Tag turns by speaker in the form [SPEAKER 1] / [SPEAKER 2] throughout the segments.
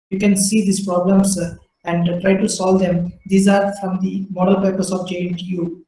[SPEAKER 1] You can see these problems and try to solve them. These are from the model papers of JNTUH.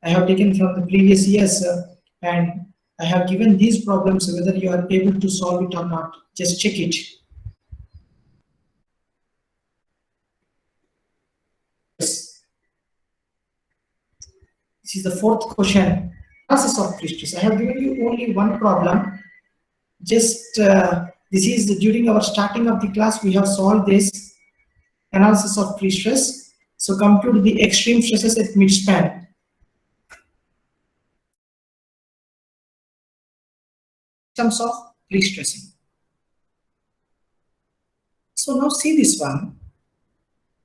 [SPEAKER 1] I have taken from the previous years and I have given these problems. Whether you are able to solve it or not, just check it. This is the fourth question. Analysis of pre-stress. I have given you only one problem. Just this is during our starting of the class, we have solved this analysis of pre-stress. So compute the extreme stresses at midspan. Systems of pre-stressing. So now see this one.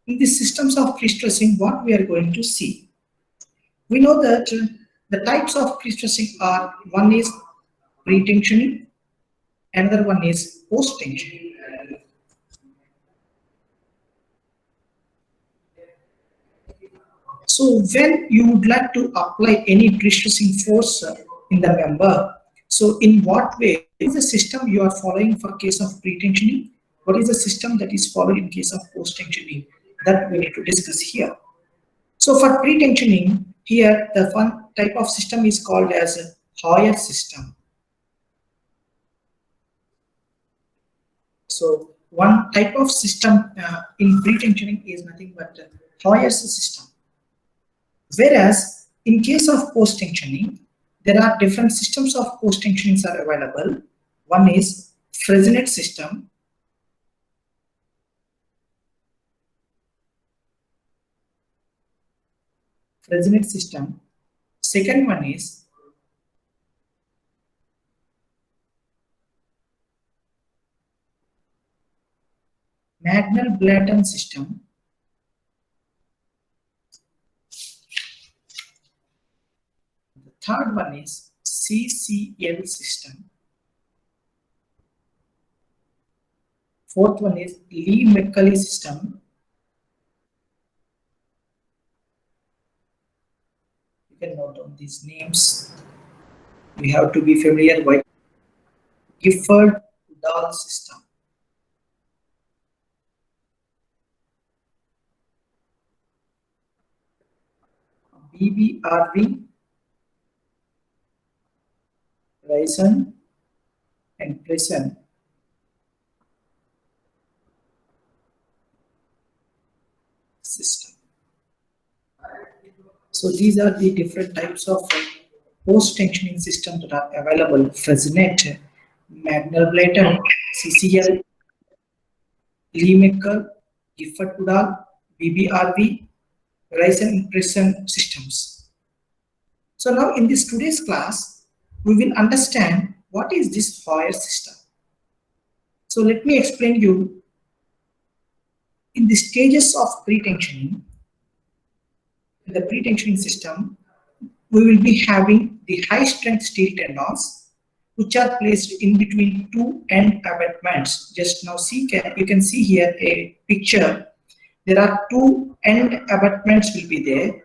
[SPEAKER 1] In the systems of pre-stressing, what we are going to see. We know that the types of pre-stressing are, one is pre-tensioning, another one is post-tensioning. So when you would like to apply any pre-stressing force in the member, so in what way is the system you are following for case of pre-tensioning? What is the system that is followed in case of post-tensioning? That we need to discuss here. So for pre-tensioning, here the one type of system is called as a Hoyer system. So one type of system in pre-tensioning is nothing but Hoyer's system. Whereas in case of post-tensioning, there are different systems of post-tensionings are available. One is Fresnel system. Fresnel system. Second one is Magnell-Blaton system. The third one is CCL system. Fourth one is Lee-McCully system. You can note down these names. We have to be familiar with Gifford-Udall system. BBRV, Risen and Prison. System. So these are the different types of post-tensioning systems that are available. Fresnel, Magnell-Blaton, CCL, Lee-McCully, Gifford-Udall, BBRV, Risen and Prison systems. So now in this today's class, we will understand what is this Hoyer system. So let me explain you. In the stages of pre-tensioning, in the pre-tensioning system, we will be having the high strength steel tendons, which are placed in between two end abutments. Just now see, you can see here a picture. There are two end abutments will be there.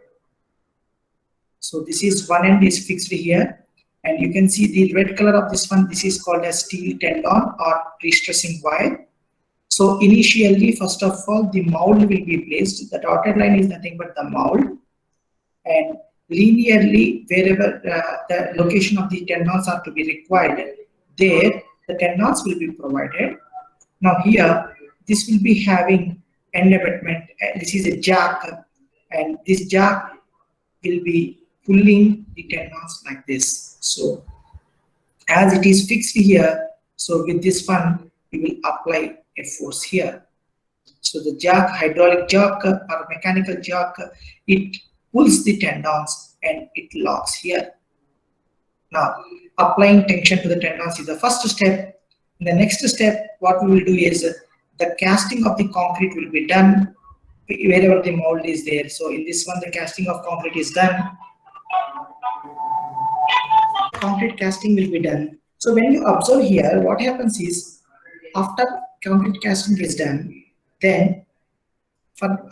[SPEAKER 1] So this is one end is fixed here, and you can see the red color of this one. This is called as steel tendon or prestressing wire. So initially, first of all, the mold will be placed. The dotted line is nothing but the mold, and linearly wherever the location of the tendons are to be required, there the tendons will be provided. Now here, this will be having end abutment. This is a jack, and this jack will be pulling the tendons like this. So as it is fixed here, so with this one we will apply a force here. So the jack, hydraulic jack or mechanical jack, it pulls the tendons and it locks here. Now applying tension to the tendons is the first step. In the next step, what we will do is the casting of the concrete will be done wherever the mold is there. So in this one, the casting of concrete is done. Concrete casting will be done. So when you observe here, what happens is, after concrete casting is done, then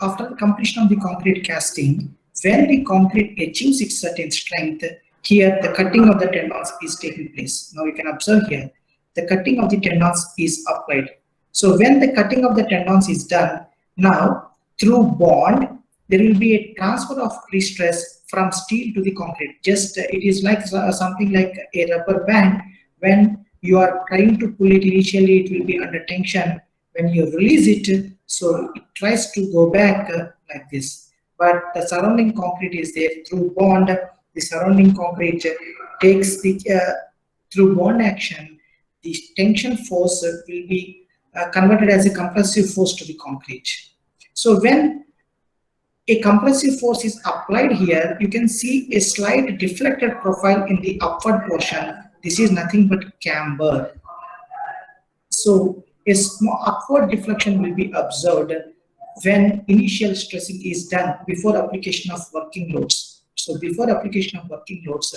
[SPEAKER 1] after the completion of the concrete casting, when the concrete achieves its certain strength, here the cutting of the tendons is taking place. Now you can observe here, the cutting of the tendons is applied. So when the cutting of the tendons is done, now through bond, there will be a transfer of pre-stress from steel to the concrete. Just it is like something like a rubber band. When you are trying to pull it initially, it will be under tension. When you release it, so it tries to go back like this. But the surrounding concrete is there through bond. The surrounding concrete takes the through bond action. The tension force will be converted as a compressive force to the concrete. So when a compressive force is applied here, you can see a slight deflected profile in the upward portion. This is nothing but camber. So a small upward deflection will be observed when initial stressing is done before application of working loads. So before application of working loads,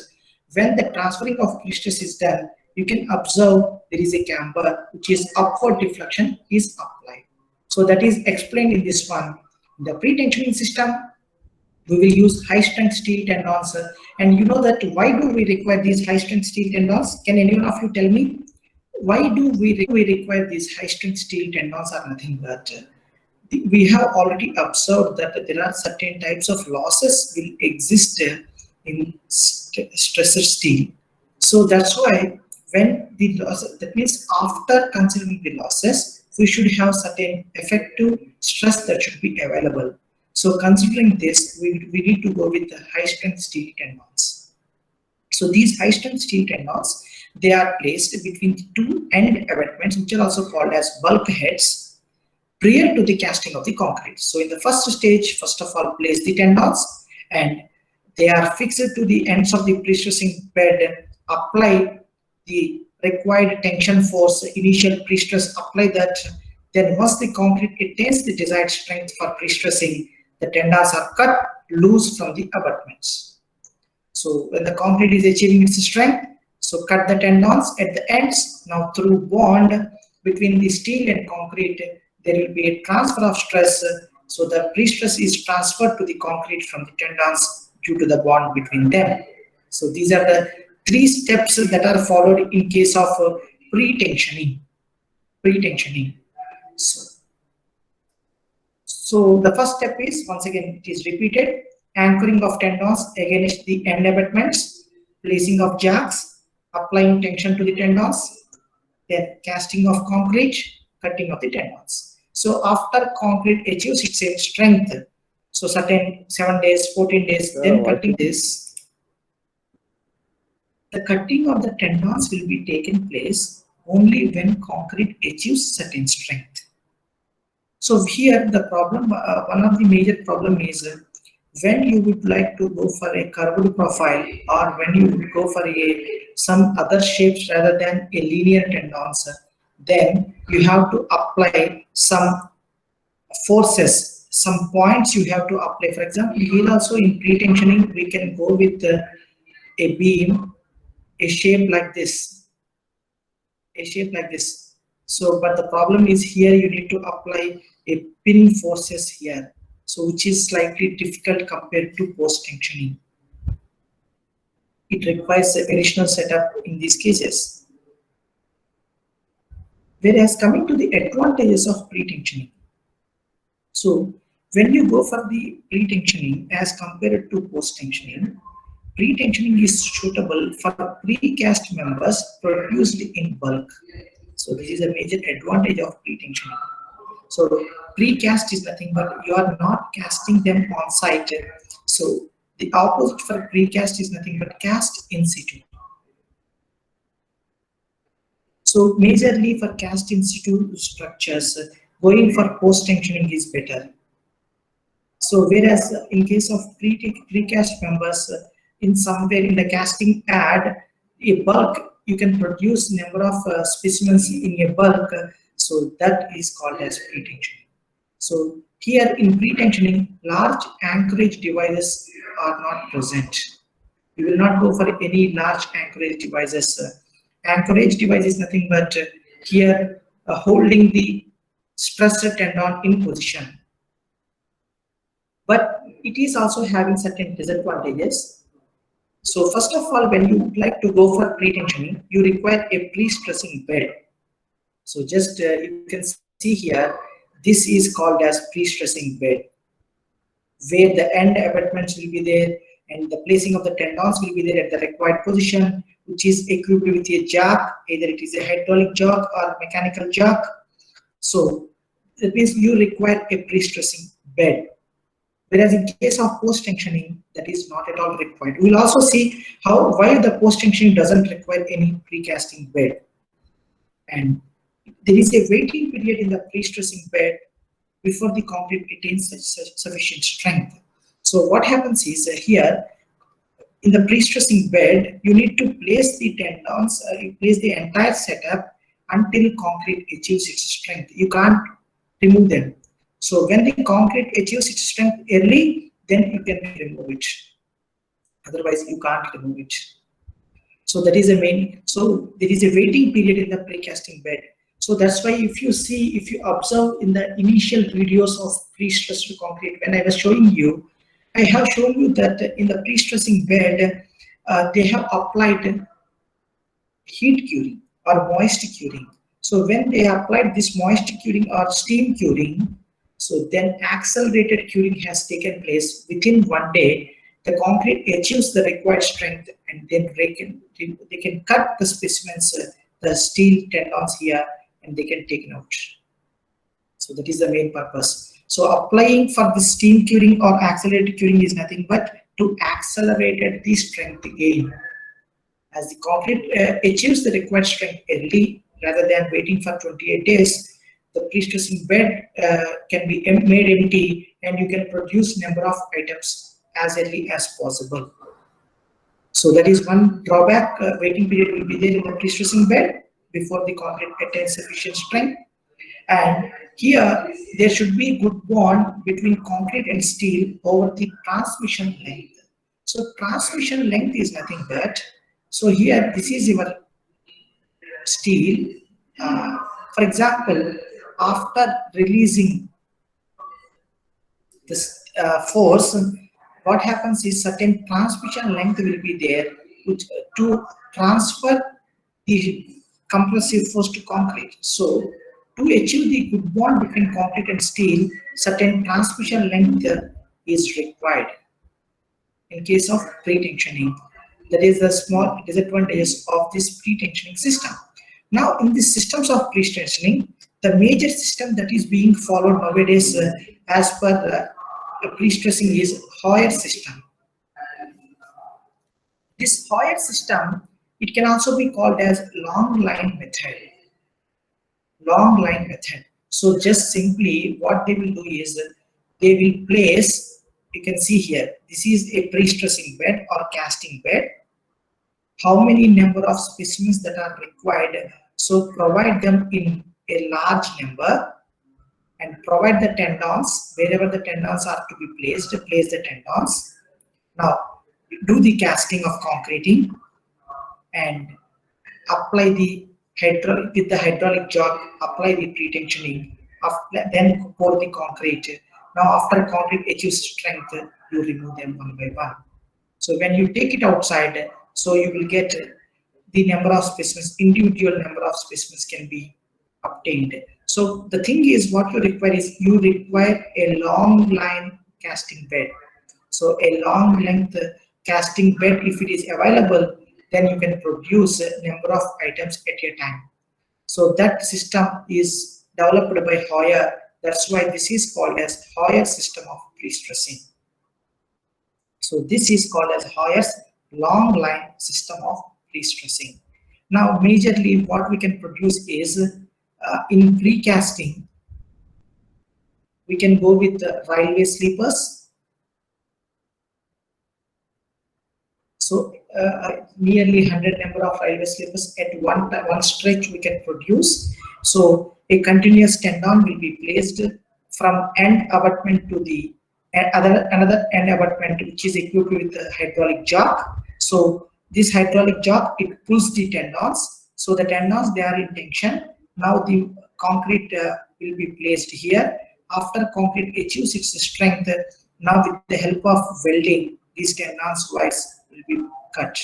[SPEAKER 1] when the transferring of pre-stress is done, you can observe there is a camber, which is upward deflection is applied. So that is explained in this one. In the pre-tensioning system, we will use high strength steel tendons. And you know that why do we require these high strength steel tendons? Can anyone of you tell me? Why do we require these high strength steel tendons are nothing but we have already observed that there are certain types of losses will exist in stressed steel. So that's why when the losses, that means after considering the losses, we should have certain effective stress that should be available. So considering this, we need to go with the high strength steel tendons. So these high strength steel tendons, they are placed between the two end abutments, which are also called as bulkheads, prior to the casting of the concrete. So in the first stage, first of all, place the tendons, and they are fixed to the ends of the prestressing bed. Apply the required tension force, initial prestress, apply that. Then once the concrete attains the desired strength for prestressing, the tendons are cut loose from the abutments. So when the concrete is achieving its strength, so cut the tendons at the ends. Now through bond between the steel and concrete, there will be a transfer of stress. So the pre-stress is transferred to the concrete from the tendons due to the bond between them. So these are the three steps that are followed in case of pre-tensioning. So the first step is, once again it is repeated, anchoring of tendons against the end abutments, placing of jacks, applying tension to the tendons, then casting of concrete, cutting of the tendons. So after concrete achieves its strength, so certain 7 days, 14 days, then cutting this, the cutting of the tendons will be taken place only when concrete achieves certain strength. So here the problem, one of the major problem is when you would like to go for a curved profile, or when you would go for some other shapes rather than a linear tendons, then you have to apply some forces, some points you have to apply. For example, here also in pre-tensioning, we can go with a beam, a shape like this, So, but the problem is here you need to apply a pin forces here, so which is slightly difficult compared to post-tensioning. It requires a additional setup in these cases. Whereas coming to the advantages of pre-tensioning. So when you go for the pre-tensioning as compared to post-tensioning, pre-tensioning is suitable for precast members produced in bulk. So this is a major advantage of pre-tensioning. So precast is nothing but you are not casting them on site. So the opposite for precast is nothing but cast in situ. So majorly for cast in situ structures, going for post-tensioning is better. So whereas in case of precast members, in somewhere in the casting pad, a bulk, you can produce number of specimens in a bulk, so that is called as pre-tensioning. So here in pre-tensioning, large anchorage devices are not present. You will not go for any large anchorage devices. Anchorage device is nothing but here holding the stressed tendon in position. But it is also having certain disadvantages. So first of all, when you would like to go for pre-tensioning, you require a pre-stressing bed. So just you can see here, this is called as pre-stressing bed, where the end abutments will be there and the placing of the tendons will be there at the required position, which is equipped with a jack, either it is a hydraulic jack or mechanical jack. So that means you require a pre-stressing bed. Whereas in case of post-tensioning, that is not at all required. We will also see why the post-tensioning doesn't require any precasting bed. And there is a waiting period in the pre-stressing bed before the concrete attains sufficient strength. So what happens is here in the pre-stressing bed, you need to place the tendons, you place the entire setup until concrete achieves its strength. You can't remove them. So when the concrete achieves its strength early, then you can remove it. Otherwise, you can't remove it. So that is a main. So there is a waiting period in the precasting bed. So that's why if you observe in the initial videos of pre-stressed concrete, when I was showing you, I have shown you that in the pre-stressing bed, they have applied heat curing or moist curing. So when they applied this moist curing or steam curing, so then accelerated curing has taken place. Within 1 day, the concrete achieves the required strength, and then they can cut the specimens, the steel tendons here, and they can take it out. So that is the main purpose. So applying for the steam curing or accelerated curing is nothing but to accelerate the strength gain. As the concrete achieves the required strength early rather than waiting for 28 days, the pre-stressing bed can be made empty and you can produce number of items as early as possible. So that is one drawback. Waiting period will be there in the pre-stressing bed before the concrete attains sufficient strength. And here there should be good bond between concrete and steel over the transmission length. So transmission length is nothing but, so here this is your steel. For example, after releasing this force, what happens is certain transmission length will be there which, to transfer the compressive force to concrete. So to achieve the good bond between concrete and steel, certain transmission length is required in case of pre-tensioning. That is the small disadvantages of this pre-tensioning system. Now in the systems of pre-tensioning, the major system that is being followed nowadays as per pre-stressing is Hoyer system. This Hoyer system, it can also be called as long line method. Long line method. So just simply what they will do is they will place, you can see here, this is a pre-stressing bed or casting bed. How many number of specimens that are required, so provide them in a large number and provide the tendons wherever the tendons are to be placed, place the tendons. Now do the casting of concreting and apply the hydraulic, with the hydraulic jog, apply the pre-tensioning, then pour the concrete. Now after concrete achieves strength, you remove them one by one. So when you take it outside, so you will get the number of specimens, individual number of specimens can be obtained. So the thing is, what you require is you require a long line casting bed. So a long length casting bed, if it is available, then you can produce a number of items at a time. So that system is developed by Hoyer. That's why this is called as Hoyer system of pre-stressing. So this is called as Hoyer's long line system of pre-stressing. Now majorly what we can produce is in precasting, we can go with the railway sleepers. So nearly 100 number of railway sleepers at one stretch we can produce. So a continuous tendon will be placed from end abutment to the another end abutment, which is equipped with a hydraulic jack. So this hydraulic jack, it pulls the tendons. So the tendons, they are in tension. Now the concrete will be placed here. After concrete achieves its strength, now with the help of welding, these tendons wires will be cut.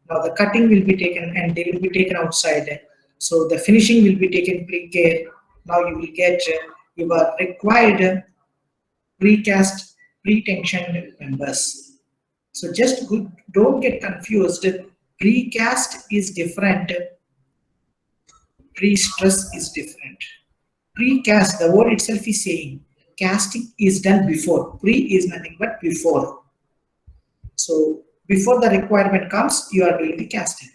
[SPEAKER 1] Now the cutting will be taken and they will be taken outside. So the finishing will be taken pre-care. now you will get your required precast pretension members. So just don't get confused. Precast is different, pre-stress is different. Precast, the word itself is saying casting is done before. Pre is nothing but before. So before the requirement comes, you are doing the casting.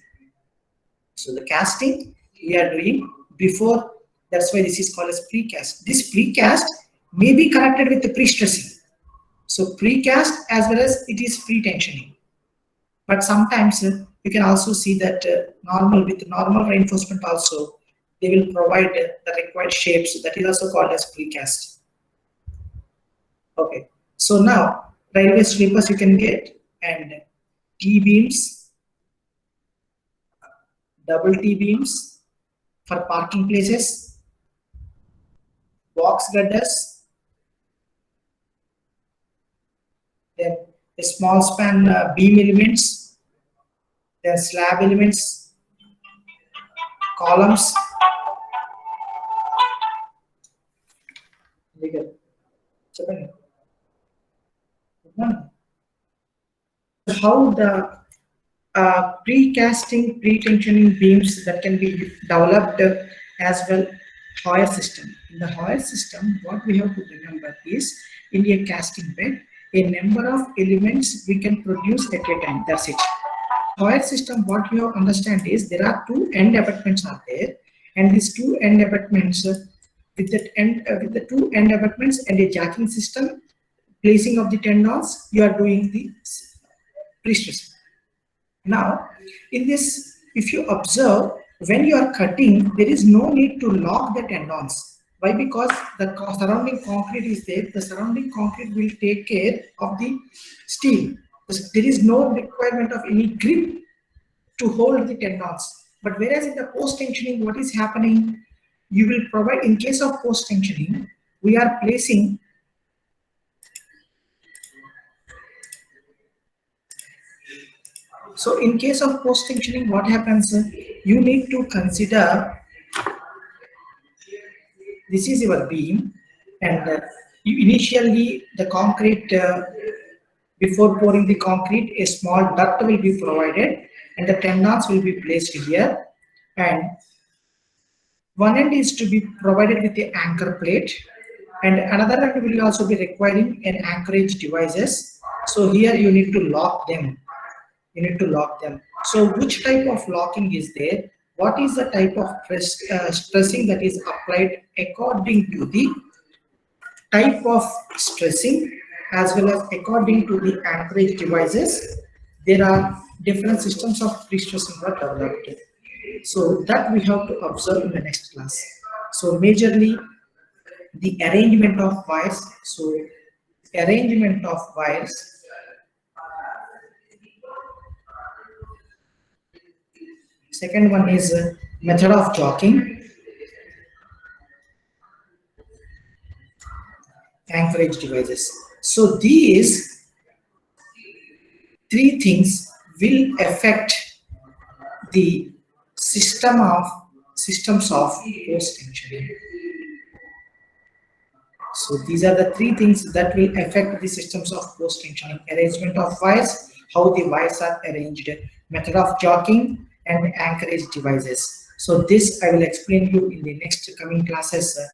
[SPEAKER 1] So the casting we are doing before. That's why this is called as precast. This precast may be connected with the pre-stressing. So precast as well as it is pretensioning. But sometimes you can also see that with normal reinforcement also they will provide the required shapes. That is also called as precast. Okay. So now railway sleepers you can get, and T-beams, double T-beams for parking places, box girders, then the small span beam elements, then slab elements, columns. How the precasting, pretensioning beams that can be developed as well. Hoyer system. In the Hoyer system, what we have to remember is in a casting bed, a number of elements we can produce at a time. That's it. Hoyer system, what you have to understand is there are two end abutments are there, and these two end abutments with the two end abutments and a jacking system, placing of the tendons, you are doing the prestressing. Now, in this, if you observe, when you are cutting, there is no need to lock the tendons. Why? Because the surrounding concrete is there. The surrounding concrete will take care of the steel. There is no requirement of any grip to hold the tendons. But whereas in the post-tensioning, what is happening? You will provide, in case of post-tensioning, we are placing So in case of post-tensioning, what happens? You need to consider this is your beam, and initially the concrete, before pouring the concrete, a small duct will be provided, and the tendons will be placed here, and one end is to be provided with the anchor plate, and another end will also be requiring an anchorage devices. So here you need to lock them. So which type of locking is there? What is the type of stressing that is applied according to the type of stressing as well as according to the anchorage devices? There are different systems of pre-stressing that are developed. So that we have to observe in the next class. So majorly the arrangement of wires. So arrangement of wires. Second one is method of jacking, anchorage devices. So these three things will affect the systems of post-tensioning. So these are the three things that will affect the systems of post-tensioning: arrangement of wires, how the wires are arranged, method of jacking, and anchorage devices. So this I will explain you in the next coming classes.